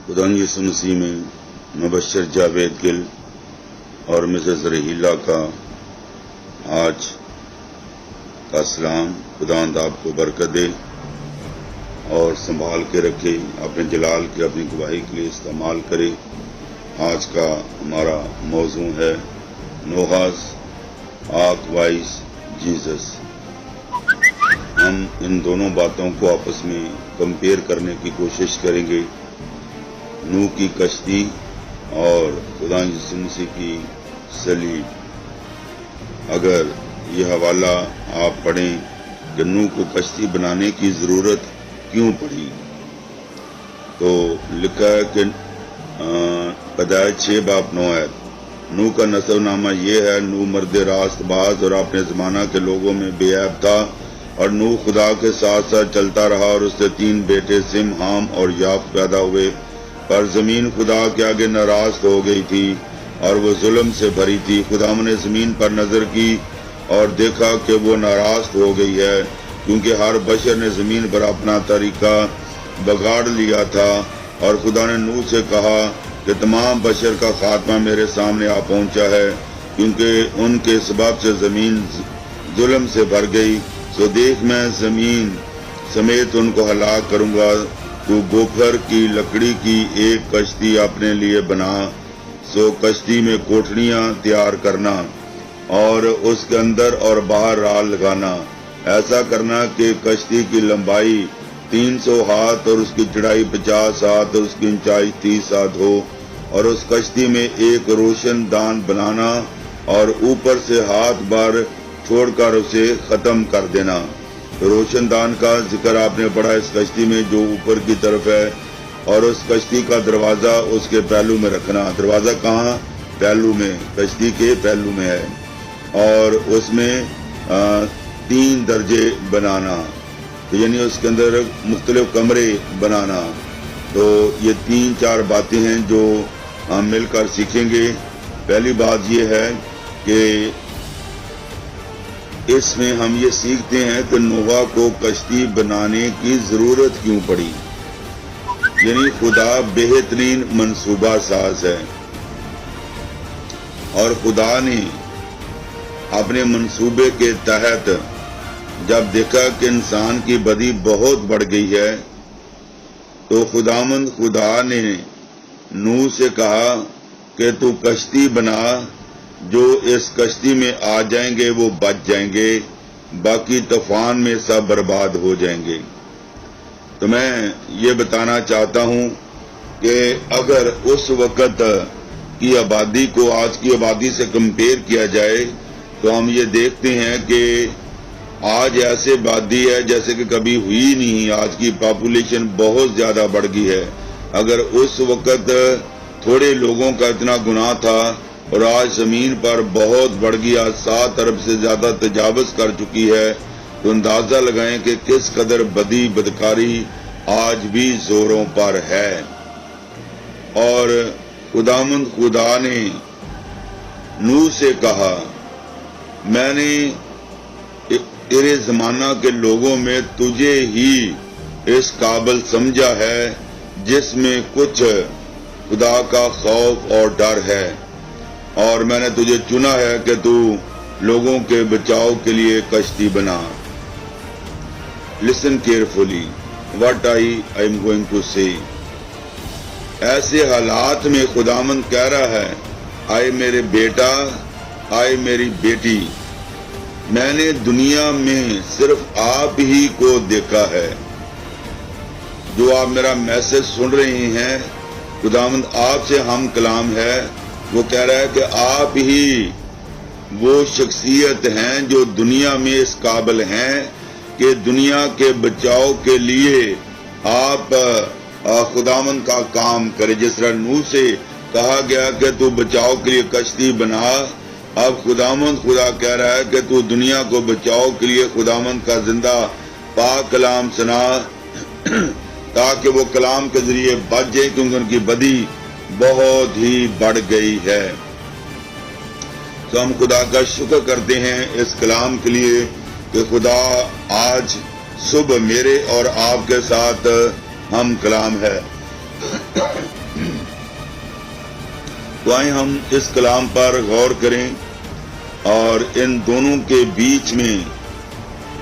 خدا یسوع مسیح میں مبشر جاوید گل اور مسز رحیلہ کا آج کا سلام خداوند آپ کو برکت دے اور سنبھال کے رکھے، اپنے جلال کے اپنی گواہی کے لیے استعمال کرے۔ آج کا ہمارا موضوع ہے نوہاز آرک وائز جیزس۔ ہم ان دونوں باتوں کو آپس میں کمپیئر کرنے کی کوشش کریں گے، نوح کی کشتی اور خدا یسوع مسیح کی صلیب۔ اگر یہ حوالہ آپ پڑھیں کہ نوح کو کشتی بنانے کی ضرورت کیوں پڑی، تو لکھا ہے کہ پیدائش 6:9 نوح کا نسب نامہ یہ ہے: نوح مرد راست باز اور اپنے زمانہ کے لوگوں میں بے عیب تھا، اور نوح خدا کے ساتھ ساتھ چلتا رہا، اور اس سے 3 بیٹے سم، حام اور یافت پیدا ہوئے۔ پر زمین خدا کے آگے ناراض ہو گئی تھی اور وہ ظلم سے بھری تھی۔ خدا نے زمین پر نظر کی اور دیکھا کہ وہ ناراض ہو گئی ہے، کیونکہ ہر بشر نے زمین پر اپنا طریقہ بگاڑ لیا تھا۔ اور خدا نے نوح سے کہا کہ تمام بشر کا خاتمہ میرے سامنے آ پہنچا ہے، کیونکہ ان کے سبب سے زمین ظلم سے بھر گئی۔ سو دیکھ، میں زمین سمیت ان کو ہلاک کروں گا۔ تو گوفر کی لکڑی کی ایک کشتی اپنے لیے بنا، سو کشتی میں کوٹھڑیاں تیار کرنا اور اس کے اندر اور باہر رال لگانا۔ ایسا کرنا کہ کشتی کی لمبائی 300 ہاتھ اور اس کی چڑھائی 50 ہاتھ اور اس کی اونچائی 30 ہاتھ ہو، اور اس کشتی میں ایک روشن دان بنانا اور اوپر سے ہاتھ بھر چھوڑ کر اسے ختم کر دینا۔ روشن دان کا ذکر آپ نے پڑھا اس کشتی میں جو اوپر کی طرف ہے، اور اس کشتی کا دروازہ اس کے پہلو میں رکھنا۔ دروازہ کہاں؟ پہلو میں، کشتی کے پہلو میں ہے، اور اس میں 3 درجے بنانا، یعنی اس کے اندر مختلف کمرے بنانا۔ تو یہ 3-4 باتیں ہیں جو ہم مل کر سیکھیں گے۔ پہلی بات یہ ہے کہ اس میں ہم یہ سیکھتے ہیں کہ نوح کو کشتی بنانے کی ضرورت کیوں پڑی، یعنی خدا بہترین منصوبہ ساز ہے، اور خدا نے اپنے منصوبے کے تحت جب دیکھا کہ انسان کی بدی بہت بڑھ گئی ہے، تو خدا نے نوح سے کہا کہ تو کشتی بنا، جو اس کشتی میں آ جائیں گے وہ بچ جائیں گے، باقی طوفان میں سب برباد ہو جائیں گے۔ تو میں یہ بتانا چاہتا ہوں کہ اگر اس وقت کی آبادی کو آج کی آبادی سے کمپیئر کیا جائے، تو ہم یہ دیکھتے ہیں کہ آج ایسے آبادی ہے جیسے کہ کبھی ہوئی نہیں۔ آج کی پاپولیشن بہت زیادہ بڑھ گئی ہے۔ اگر اس وقت تھوڑے لوگوں کا اتنا گناہ تھا اور آج زمین پر بہت بڑھ گیا، 7 ارب سے زیادہ تجاوز کر چکی ہے، تو اندازہ لگائیں کہ کس قدر بدی بدکاری آج بھی زوروں پر ہے۔ اور خدا نے نوح سے کہا، میں نے تیرے زمانہ کے لوگوں میں تجھے ہی اس قابل سمجھا ہے جس میں کچھ خدا کا خوف اور ڈر ہے، اور میں نے تجھے چنا ہے کہ تو لوگوں کے بچاؤ کے لیے کشتی بنا۔ Listen carefully what I am going to say۔ ایسے حالات میں خداوند کہہ رہا ہے، آئے میرے بیٹا، آئے میری بیٹی، میں نے دنیا میں صرف آپ ہی کو دیکھا ہے۔ جو آپ میرا میسج سن رہے ہیں، خداوند آپ سے ہم کلام ہے، وہ کہہ رہا ہے کہ آپ ہی وہ شخصیت ہیں جو دنیا میں اس قابل ہیں کہ دنیا کے بچاؤ کے لیے آپ خداوند کا کام کرے۔ جس طرح نوح سے کہا گیا کہ تو بچاؤ کے لیے کشتی بنا، اب خدا کہہ رہا ہے کہ تو دنیا کو بچاؤ کے لیے خداوند کا زندہ پاک کلام سنا، تاکہ وہ کلام کے ذریعے بچ جائے، کیونکہ ان کی بدی بہت ہی بڑھ گئی ہے۔ تو ہم خدا کا شکر کرتے ہیں اس کلام کے لیے کہ خدا آج صبح میرے اور آپ کے ساتھ ہم کلام ہے۔ تو آئیں ہم اس کلام پر غور کریں اور ان دونوں کے بیچ میں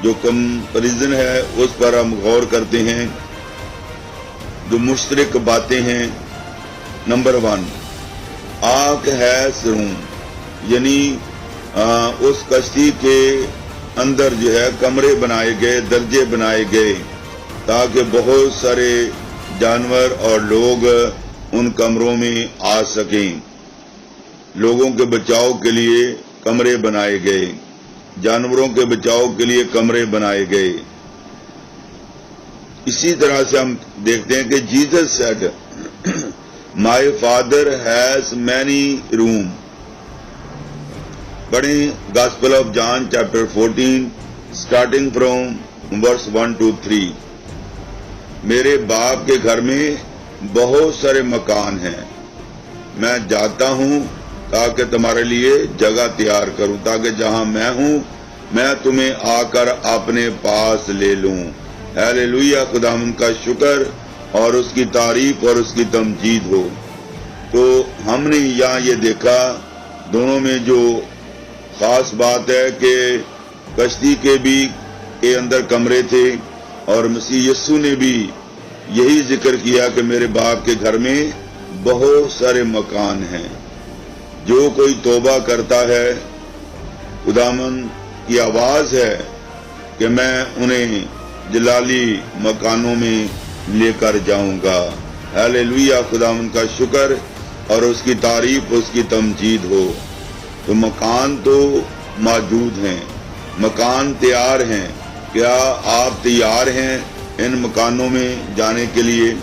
جو کمپیریزن ہے اس پر ہم غور کرتے ہیں. جو مشترک باتیں ہیں، نمبر 1 آنکھ ہے سروم، یعنی اس کشتی کے اندر جو ہے کمرے بنائے گئے، درجے بنائے گئے تاکہ بہت سارے جانور اور لوگ ان کمروں میں آ سکیں. لوگوں کے بچاؤ کے لیے کمرے بنائے گئے، جانوروں کے بچاؤ کے لیے کمرے بنائے گئے. اسی طرح سے ہم دیکھتے ہیں کہ Jesus said my father has many room. پڑھیں gospel of John chapter 14 starting from verse 1 to 3. میرے باپ کے گھر میں بہت سارے مکان ہیں، میں جاتا ہوں تاکہ تمہارے لیے جگہ تیار کروں، تاکہ جہاں میں ہوں میں تمہیں آ کر اپنے پاس لے لوں. ہیلیلویا، خداوند کا شکر اور اس کی تعریف اور اس کی تمجید ہو. تو ہم نے یہاں یہ دیکھا دونوں میں جو خاص بات ہے کہ کشتی کے اندر کمرے تھے، اور مسیح یسوع نے بھی یہی ذکر کیا کہ میرے باپ کے گھر میں بہت سارے مکان ہیں. جو کوئی توبہ کرتا ہے، خداوند کی آواز ہے کہ میں انہیں جلالی مکانوں میں لے کر جاؤں گا. ہیلیلویا، خداوند کا شکر اور اس کی تعریف، اس کی تمجید ہو. تو مکان تو موجود ہیں، مکان تیار ہیں. کیا آپ تیار ہیں ان مکانوں میں جانے کے لیے؟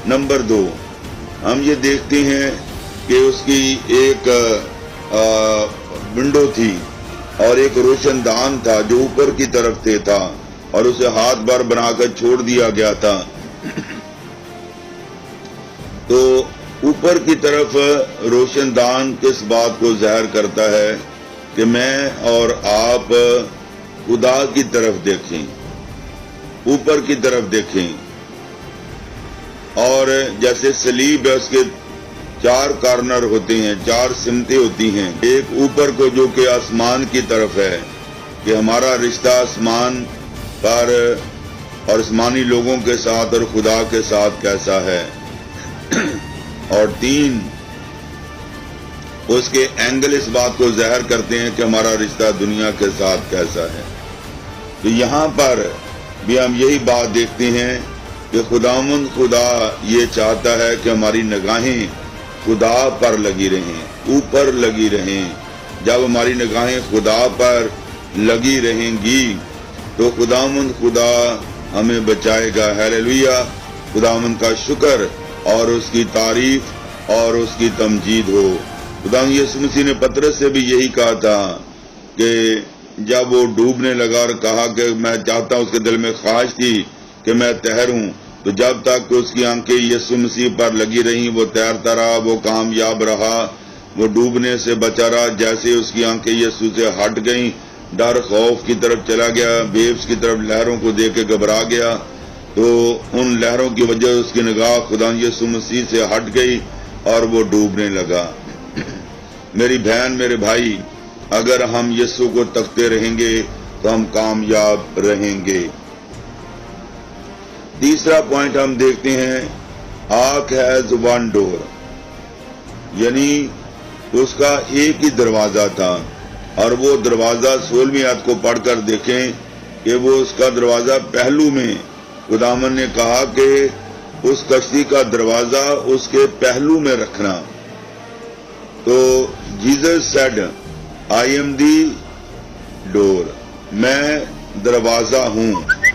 نمبر 2 ہم یہ دیکھتے ہیں کہ اس کی ایک ونڈو تھی اور ایک روشن دان تھا جو اوپر کی طرف سے تھا، اور اسے ہاتھ بار بنا کر چھوڑ دیا گیا تھا. تو اوپر کی طرف روشن دان کس بات کو ظاہر کرتا ہے کہ میں اور آپ خدا کی طرف دیکھیں، اوپر کی طرف دیکھیں. اور جیسے صلیب ہے، اس کے 4 کارنر ہوتے ہیں، 4 سمتیں ہوتی ہیں. ایک اوپر کو جو کہ آسمان کی طرف ہے، کہ ہمارا رشتہ آسمان پر اور آسمانی لوگوں کے ساتھ اور خدا کے ساتھ کیسا ہے. اور 3 اس کے اینگل اس بات کو ظاہر کرتے ہیں کہ ہمارا رشتہ دنیا کے ساتھ کیسا ہے. تو یہاں پر بھی ہم یہی بات دیکھتے ہیں کہ خداوند خدا یہ چاہتا ہے کہ ہماری نگاہیں خدا پر لگی رہیں، اوپر لگی رہیں. جب ہماری نگاہیں خدا پر لگی رہیں گی تو خداوند خدا ہمیں بچائے گا. ہیلیلویا، خداوند کا شکر اور اس کی تعریف اور اس کی تمجید ہو. خداوند یسوع مسیح نے پطرس سے بھی یہی کہا تھا کہ جب وہ ڈوبنے لگا اور کہا کہ میں چاہتا ہوں، اس کے دل میں خواہش تھی کہ میں تیروں، تو جب تک اس کی آنکھیں یسوع مسیح پر لگی رہیں وہ تیرتا رہا، وہ کامیاب رہا، وہ ڈوبنے سے بچا رہا. جیسے اس کی آنکھیں یسوع سے ہٹ گئیں، ڈر خوف کی طرف چلا گیا، ویوز کی طرف لہروں کو دیکھ کے گھبرا گیا، تو ان لہروں کی وجہ اس کی نگاہ خدا یسوع مسیح سے ہٹ گئی اور وہ ڈوبنے لگا. میری بہن، میرے بھائی، اگر ہم یسوع کو تکتے رہیں گے تو ہم کامیاب رہیں گے. تیسرا پوائنٹ ہم دیکھتے ہیں، آرک ہیز 1 ڈور، یعنی اس کا ایک ہی دروازہ تھا. اور وہ دروازہ 16ویں آیت کو پڑھ کر دیکھیں کہ وہ اس کا دروازہ پہلو میں، خداوند نے کہا کہ اس کشتی کا دروازہ اس کے پہلو میں رکھنا. تو جیزس سیڈ آئی ایم دی ڈور، میں دروازہ ہوں.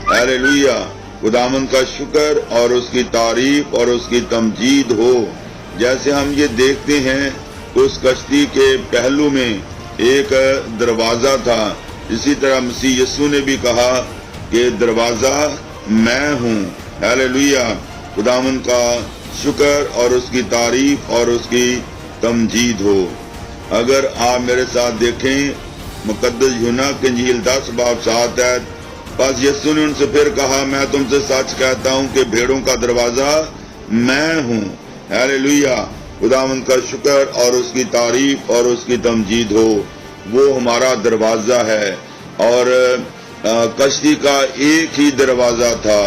ہیلیلویا، خداوند کا شکر اور اس کی تعریف اور اس کی تمجید ہو. جیسے ہم یہ دیکھتے ہیں اس کشتی کے پہلو میں ایک دروازہ تھا، اسی طرح مسیح یسوع نے بھی کہا کہ دروازہ میں ہوں. ہیلیلویا، خداوند کا شکر اور اس کی تعریف اور اس کی تمجید ہو. اگر آپ میرے ساتھ دیکھیں مقدس یوحنا کی انجیل 10 باب 7 ہے، پس یسوع نے ان سے پھر کہا، میں تم سے سچ کہتا ہوں کہ بھیڑوں کا دروازہ میں ہوں۔ ہاللویا، خداوند کا شکر اور اس کی تعریف اور اس کی تمجید ہو۔ وہ ہمارا دروازہ ہے، اور کشتی کا ایک ہی دروازہ تھا،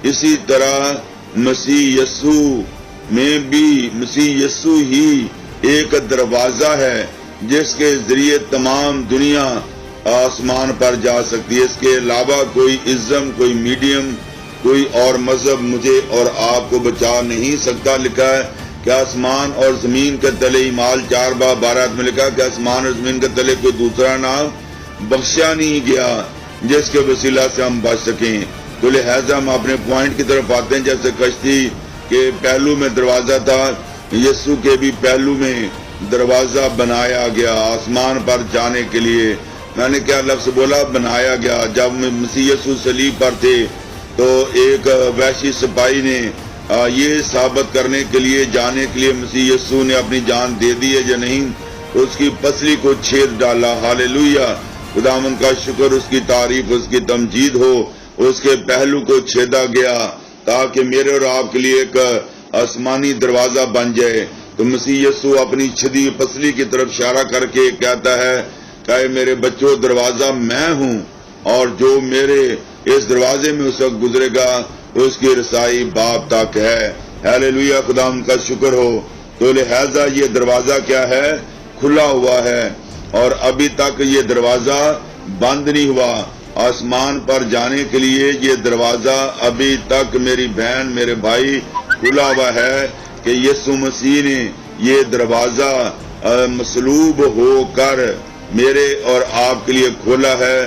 اسی طرح مسیح یسوع میں بھی مسیح یسوع ہی ایک دروازہ ہے جس کے ذریعے تمام دنیا آسمان پر جا سکتی ہے۔ اس کے علاوہ کوئی ازم، کوئی میڈیم، کوئی اور مذہب مجھے اور آپ کو بچا نہیں سکتا۔ لکھا ہے کہ آسمان اور زمین کے تلے، اعمال 4:12 میں لکھا کہ آسمان اور زمین کے تلے کوئی دوسرا نام بخشا نہیں گیا جس کے وسیلہ سے ہم بچ سکیں۔ تو لہٰذا ہم اپنے پوائنٹ کی طرف آتے ہیں۔ جیسے کشتی کے پہلو میں دروازہ تھا، یسوع کے بھی پہلو میں دروازہ بنایا گیا آسمان پر جانے کے لیے۔ میں نے کیا لفظ بولا؟ بنایا گیا۔ جب مسیح یسوع صلیب پر تھے تو ایک وحشی سپاہی نے یہ ثابت کرنے کے لیے، جانے کے لیے مسیح یسوع نے اپنی جان دے دی ہے یا نہیں، اس کی پسلی کو چھید ڈالا۔ ہاللویا، خداوند کا شکر، اس کی تعریف، اس کی تمجید ہو۔ اس کے پہلو کو چھیدا گیا تاکہ میرے اور آپ کے لیے ایک آسمانی دروازہ بن جائے۔ تو مسیح یسوع اپنی چھدی پسلی کی طرف اشارہ کر کے کہتا ہے کہ میرے بچوں، دروازہ میں ہوں، اور جو میرے اس دروازے میں اس وقت گزرے گا اس کی رسائی باپ تک ہے۔ ہاللویا، خداوند کا شکر ہو۔ تو لہذا یہ دروازہ کیا ہے؟ کھلا ہوا ہے، اور ابھی تک یہ دروازہ بند نہیں ہوا۔ آسمان پر جانے کے لیے یہ دروازہ ابھی تک میری بہن، میرے بھائی، کھلا ہوا ہے کہ یسوع مسیح نے یہ دروازہ مصلوب ہو کر میرے اور آپ کے لیے کھولا ہے۔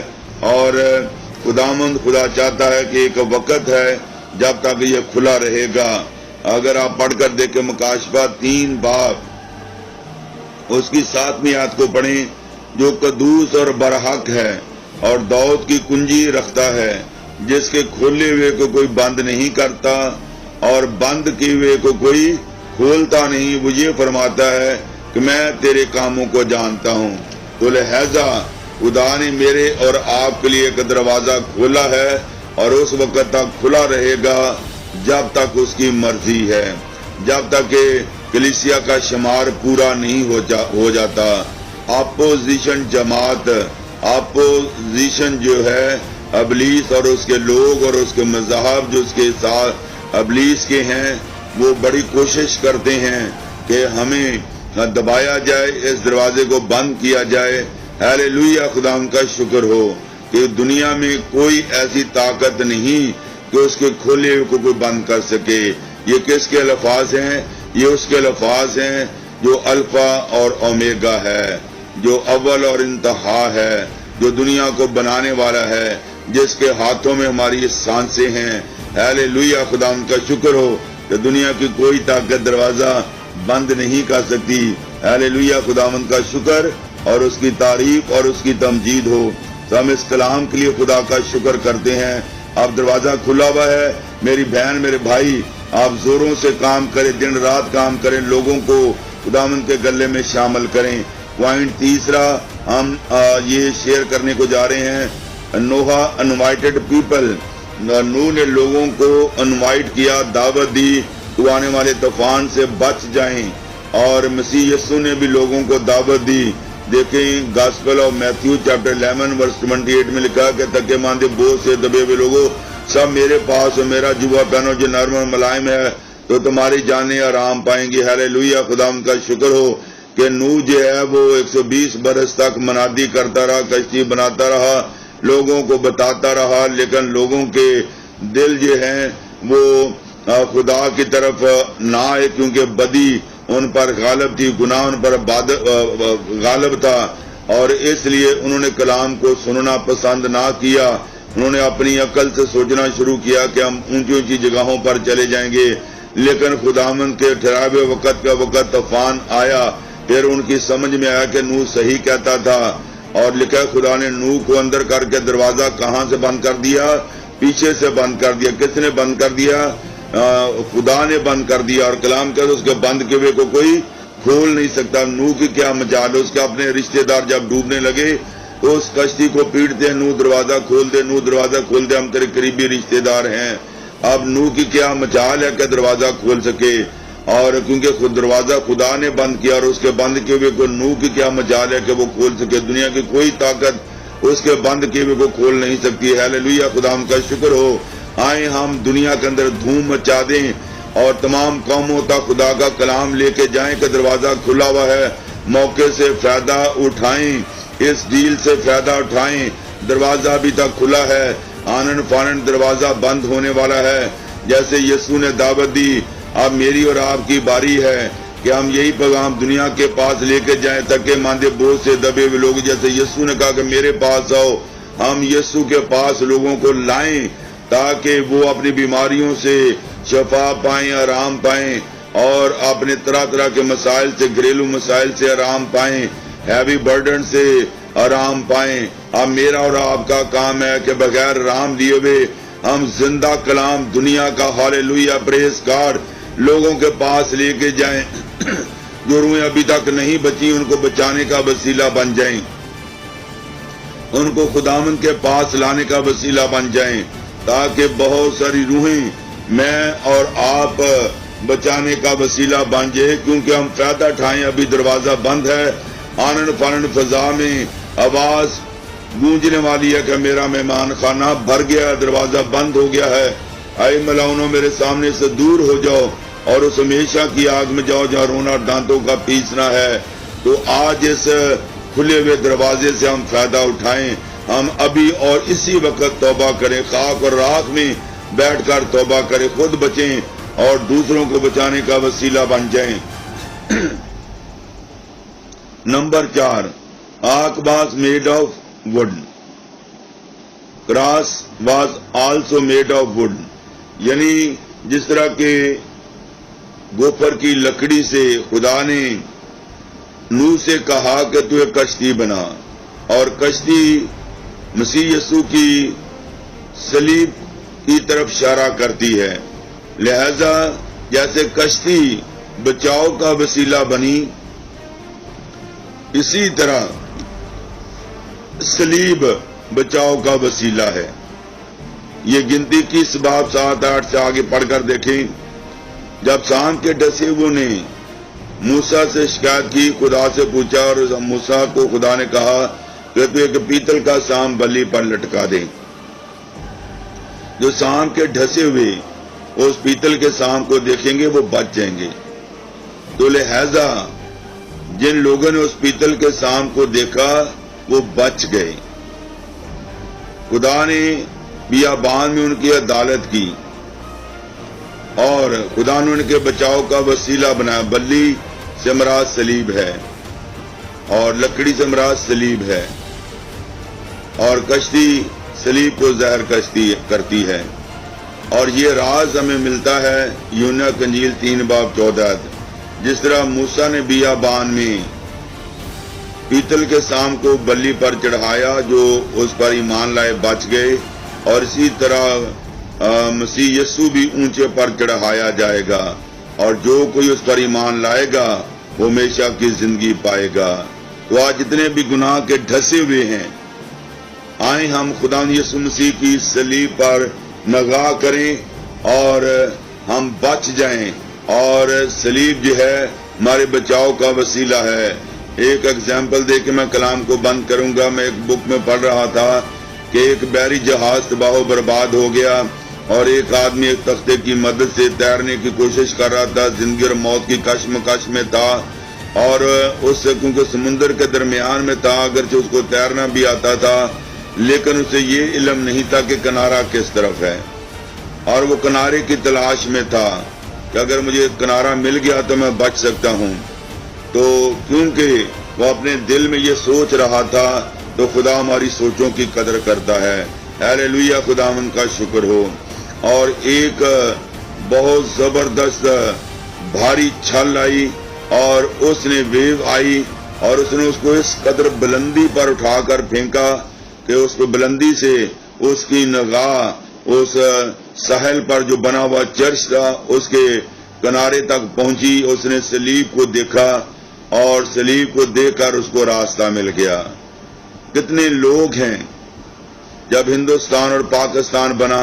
اور خداوند خدا چاہتا ہے کہ ایک وقت ہے جب تک یہ کھلا رہے گا۔ اگر آپ پڑھ کر دیکھیں مکاشفہ 3 باب اس کی 7ویں آیت کو پڑھیں، جو قدوس اور برحق ہے اور داؤد کی کنجی رکھتا ہے، جس کے کھولے ہوئے کو کوئی بند نہیں کرتا اور بند کیے ہوئے کو کوئی کھولتا نہیں، وہ یہ فرماتا ہے کہ میں تیرے کاموں کو جانتا ہوں۔ تو لہذا خدا نے میرے اور آپ کے لیے ایک دروازہ کھولا ہے، اور اس وقت تک کھلا رہے گا جب تک اس کی مرضی ہے، جب تک کہ کلیسیا کا شمار پورا نہیں ہو جاتا۔ اپوزیشن جماعت، اپوزیشن جو ہے ابلیس اور اس کے لوگ اور اس کے مذاہب جو اس کے ساتھ ابلیس کے ہیں، وہ بڑی کوشش کرتے ہیں کہ ہمیں دبایا جائے، اس دروازے کو بند کیا جائے۔ ہاللویا، خدا ان کا شکر ہو کہ دنیا میں کوئی ایسی طاقت نہیں کہ اس کے کھولے ہوئے کو کوئی بند کر سکے۔ یہ کس کے الفاظ ہیں؟ یہ اس کے الفاظ ہیں جو الفا اور اومیگا ہے، جو اول اور انتہا ہے، جو دنیا کو بنانے والا ہے، جس کے ہاتھوں میں ہماری سانسیں ہیں۔ ہاللویا، خدا ان کا شکر ہو کہ دنیا کی کوئی طاقت دروازہ بند نہیں کر سکتی۔ ہاللویا، خداوند کا شکر اور اس کی تعریف اور اس کی تمجید ہو۔ تو ہم اس کلام کے لیے خدا کا شکر کرتے ہیں۔ اب دروازہ کھلا ہوا ہے، میری بہن، میرے بھائی، آپ زوروں سے کام کریں، دن رات کام کریں، لوگوں کو خداوند کے گلے میں شامل کریں۔ پوائنٹ تیسرا ہم یہ شیئر کرنے کو جا رہے ہیں، نوحہ انوائٹڈ پیپل۔ نوح نے لوگوں کو انوائٹ کیا، دعوت دی تو آنے والے طوفان سے بچ جائیں، اور مسیح یسوع نے بھی لوگوں کو دعوت دی۔ دیکھیں گاسپل آف میتھیو چیپٹر 11 ورس 28 میں لکھا کہ تکے ماندے بوجھ سے دبے ہوئے لوگوں، سب میرے پاس اور میرا جوا پہنو جو نرم اور ملائم ہے، تو تمہاری جانیں آرام پائیں گی۔ ہاللویا، خدا ان کا شکر ہو کہ نوح جو ہے وہ 120 برس تک منادی کرتا رہا، کشتی بناتا رہا، لوگوں کو بتاتا رہا، لیکن لوگوں کے دل جو ہیں وہ خدا کی طرف نہ آئے، کیونکہ بدی ان پر غالب تھی، گناہ ان پر غالب تھا، اور اس لیے انہوں نے کلام کو سننا پسند نہ کیا۔ انہوں نے اپنی عقل سے سوچنا شروع کیا کہ ہم اونچی اونچی جگہوں پر چلے جائیں گے، لیکن خداوند کے ٹھہرائے وقت کا وقت طوفان آیا۔ پھر ان کی سمجھ میں آیا کہ نوح صحیح کہتا تھا، اور لکھا خدا نے نوح کو اندر کر کے دروازہ کہاں سے بند کر دیا؟ پیچھے سے بند کر دیا۔ کس نے بند کر دیا؟ خدا نے بند کر دیا، اور کلام کہتے اس کے بند کے ہوئے کو کوئی کھول نہیں سکتا۔ نوح کی کیا مجال، اس کے اپنے رشتہ دار جب ڈوبنے لگے تو اس کشتی کو پیٹتے ہیں، نوح دروازہ کھول دے، نوح دروازہ کھول دے، ہم تیرے قریبی رشتہ دار ہیں۔ اب نوح کی کیا مجال ہے کہ دروازہ کھول سکے، اور کیونکہ خود دروازہ خدا نے بند کیا اور اس کے بند کیے ہوئے کو نوح کی کیا مجال ہے کہ وہ کھول سکے، دنیا کی کوئی طاقت اس کے بند کیے ہوئے کو کھول نہیں سکتی۔ ہیلیلویا، خدا ہم کا شکر ہو۔ آئیں ہم دنیا کے اندر دھوم مچا دیں اور تمام قوموں تک خدا کا کلام لے کے جائیں کہ دروازہ کھلا ہوا ہے، موقع سے فائدہ اٹھائیں، اس ڈیل سے فائدہ اٹھائیں۔ دروازہ ابھی تک کھلا ہے، آنن فانن دروازہ بند ہونے والا ہے۔ جیسے یسوع نے دعوت دی، اب میری اور آپ کی باری ہے کہ ہم یہی پیغام دنیا کے پاس لے کے جائیں تاکہ ماندے بوجھ سے دبے ہوئے لوگ، جیسے یسوع نے کہا کہ میرے پاس آؤ، ہم یسوع کے پاس لوگوں کو لائیں تاکہ وہ اپنی بیماریوں سے شفا پائیں، آرام پائیں، اور اپنے طرح طرح کے مسائل سے، گھریلو مسائل سے آرام پائیں، ہیوی برڈن سے آرام پائیں۔ اب میرا اور آپ کا کام ہے کہ بغیر آرام لیے ہوئے ہم زندہ کلام دنیا کا، ہاللیلویا، پریز گاڈ، لوگوں کے پاس لے کے جائیں۔ جو روحیں ابھی تک نہیں بچی ان کو بچانے کا وسیلہ بن جائیں، ان کو خداوند کے پاس لانے کا وسیلہ بن جائیں، تاکہ بہت ساری روحیں میں اور آپ بچانے کا وسیلہ بن جائے، کیونکہ ہم فائدہ اٹھائیں۔ ابھی دروازہ بند ہے، آنن فانن فضا میں آواز گونجنے والی ہے کہ میرا مہمان خانہ بھر گیا، دروازہ بند ہو گیا ہے، اے ملاؤنوں میرے سامنے سے دور ہو جاؤ اور اس ہمیشہ کی آگ میں جاؤ جہاں رونا اور دانتوں کا پیسنا ہے۔ تو آج اس کھلے ہوئے دروازے سے ہم فائدہ اٹھائیں، ہم ابھی اور اسی وقت توبہ کریں، خاک اور راکھ میں بیٹھ کر توبہ کریں، خود بچیں اور دوسروں کو بچانے کا وسیلہ بن جائیں۔ Number 4، ark was made of wood. Cross was also made of wood. یعنی جس طرح کے گوفر کی لکڑی سے خدا نے نوح سے کہا کہ تو ایک کشتی بنا، اور کشتی مسیح یسوع کی صلیب کی طرف اشارہ کرتی ہے، لہذا جیسے کشتی بچاؤ کا وسیلہ بنی، اسی طرح صلیب بچاؤ کا وسیلہ ہے۔ یہ گنتی کی باب 7-8 سے آگے پڑھ کر دیکھیں۔ جب سام کے ڈسے ہوئے نے موسیٰ سے شکایت کی، خدا سے پوچھا، اور موسیٰ کو خدا نے کہا کہ تو ایک پیتل کا سام بلی پر لٹکا دے۔ جو سام کے ڈھسے ہوئے اس پیتل کے سام کو دیکھیں گے وہ بچ جائیں گے۔ تو لہذا جن لوگوں نے اس پیتل کے سام کو دیکھا وہ بچ گئے۔ خدا نے بیابان میں ان کی عدالت کی اور خدا نے ان کے بچاؤ کا وسیلہ بنایا۔ بلی سے مراد صلیب ہے اور لکڑی سے مراد صلیب ہے، اور کشتی صلیب کو ظاہر کرتی ہے۔ اور یہ راز ہمیں ملتا ہے یوحنا کی انجیل 3:14، جس طرح موسیٰ نے بیابان میں پیتل کے سام کو بلی پر چڑھایا، جو اس پر ایمان لائے بچ گئے، اور اسی طرح مسیح یسوع بھی اونچے پر چڑھایا جائے گا، اور جو کوئی اس پر ایمان لائے گا وہ ہمیشہ کی زندگی پائے گا۔ تو آج جتنے بھی گناہ کے ڈھسے ہوئے ہیں، آئیں ہم خدا یسوع مسیح کی صلیب پر نگاہ کریں اور ہم بچ جائیں، اور صلیب جو ہے ہمارے بچاؤ کا وسیلہ ہے۔ ایک ایگزامپل دے کے میں کلام کو بند کروں گا۔ میں ایک بک میں پڑھ رہا تھا کہ ایک بحری جہاز تباہ و برباد ہو گیا، اور ایک آدمی ایک تختے کی مدد سے تیرنے کی کوشش کر رہا تھا، زندگی اور موت کی کشمکش میں تھا، اور اس سے کیونکہ سمندر کے درمیان میں تھا، اگرچہ اس کو تیرنا بھی آتا تھا، لیکن اسے یہ علم نہیں تھا کہ کنارہ کس طرف ہے، اور وہ کنارے کی تلاش میں تھا کہ اگر مجھے کنارہ مل گیا تو میں بچ سکتا ہوں۔ تو کیونکہ وہ اپنے دل میں یہ سوچ رہا تھا، تو خدا ہماری سوچوں کی قدر کرتا ہے۔ ہیلیلویا، خداوند کا شکر ہو۔ اور ایک بہت زبردست بھاری چھل آئی اور اس نے ویو آئی، اور اس نے اس کو اس قدر بلندی پر اٹھا کر پھینکا کہ اس کو بلندی سے اس کی نگاہ اس ساحل پر جو بنا ہوا چرچ تھا اس کے کنارے تک پہنچی۔ اس نے صلیب کو دیکھا اور صلیب کو دیکھ کر اس کو راستہ مل گیا۔ کتنے لوگ ہیں، جب ہندوستان اور پاکستان بنا